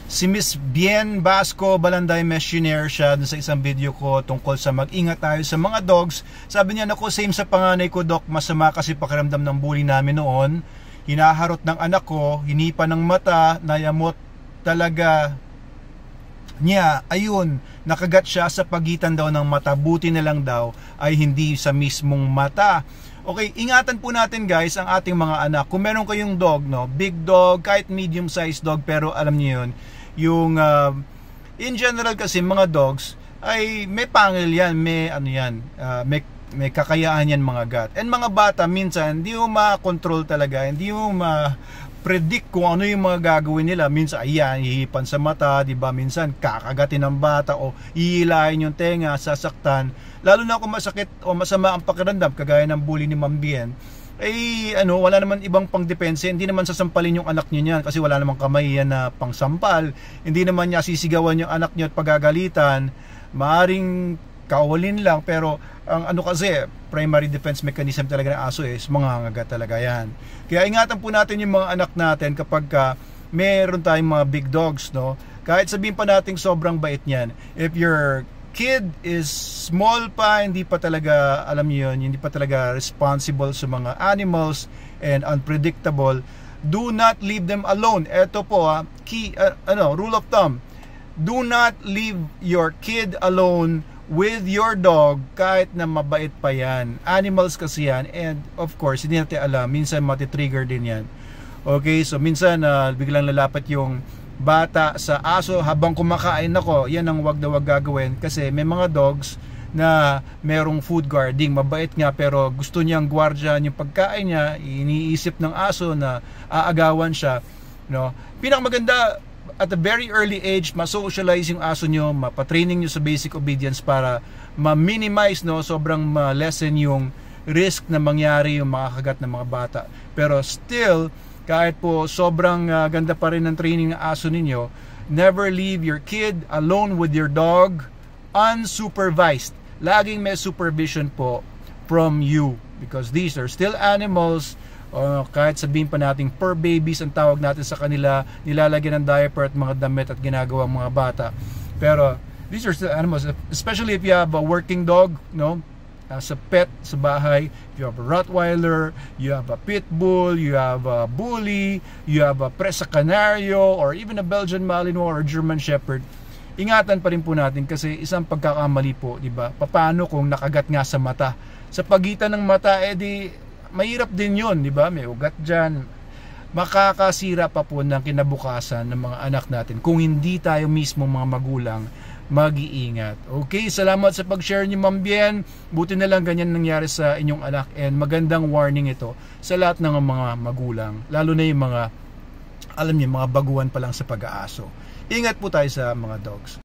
Si Miss Bien Basco Balanday Messionaire siya dun sa isang video ko tungkol sa mag-ingat tayo sa mga dogs. Sabi niya, naku, same sa panganay ko, Doc, masama kasi pakiramdam ng bully namin noon. Hinaharot ng anak ko, hinipa ng mata, nayamot talaga niya. Ayun, nakagat siya sa pagitan daw ng mata. Buti na lang daw ay hindi sa mismong mata. Okay, ingatan po natin guys ang ating mga anak. Kung meron kayong dog, no, big dog, kahit medium sized dog, pero alam niyo yun, yung in general kasi mga dogs ay may pangil yan, may ano yan, may kakayahan yan mga gat. And mga bata minsan hindi mo ma-control talaga, hindi mo ma-predict kung ano yung mga gagawin nila. Minsan ayan, hihipan sa mata, di ba? Minsan kakagatin ng bata o ihilahin yung tenga, sasaktan. Lalo na kung masakit o masama ang pakiramdam, kagaya ng bully ni Ma'am Bien, wala naman ibang pangdepense. Hindi naman sasampalin yung anak niyo niyan kasi wala namang kamay yan na pangsampal. Hindi naman niya sisigawan yung anak niyo at pagagalitan. Maaring kaawalin lang, pero ang kasi primary defense mechanism talaga ng aso is mangangagat talaga yan. Kaya ingatan po natin yung mga anak natin kapag meron tayong mga big dogs, no? Kahit sabihin pa natin sobrang bait niyan, if your kid is small pa, hindi pa talaga, alam niyo yun, hindi pa talaga responsible sa mga animals and unpredictable, do not leave them alone. Ito po key, rule of thumb, do not leave your kid alone with your dog kahit na mabait pa yan. Animals kasi yan, and of course hindi natin alam, minsan matitrigger din yan. Okay, so minsan biglang lalapat yung bata sa aso habang kumakain. Ako, yan ang wag na wag gagawin kasi may mga dogs na merong food guarding, mabait nga pero gusto niyang gwardiyan yung pagkain niya, iniisip ng aso na aagawan siya, no? Pinakamaganda at a very early age, ma-socialize yung aso nyo, mapatraining nyo sa basic obedience para ma-minimize, no, sobrang ma-lessen yung risk na mangyari yung makakagat ng mga bata. Pero still, kahit po sobrang ganda pa rin ng training ng aso ninyo, never leave your kid alone with your dog unsupervised. Laging may supervision po from you because these are still animals. Kahit sabihin pa natin fur babies ang tawag natin sa kanila, nilalagyan ng diaper at mga damit at ginagawang mga bata. Pero these are still animals, especially if you have a working dog, no? As a pet sa bahay, you have a Rottweiler, you have a Pit Bull, you have a Bully, you have a Presa Canario, or even a Belgian Malinois or German Shepherd. Ingatan pa rin po natin kasi isang pagkakamali po, di ba? Paano kung nakagat nga sa mata? Sa pagitan ng mata, mahirap din yun, di ba? May ugat dyan. Makakasira pa po ng kinabukasan ng mga anak natin kung hindi tayo mismo mga magulang mag-iingat. Okay, salamat sa pag-share niyo, Ma'am Bien. Buti na lang ganyan nangyari sa inyong anak, and magandang warning ito sa lahat ng mga magulang, lalo na yung mga, alam niyo, mga baguhan pa lang sa pag-aaso. Ingat po tayo sa mga dogs.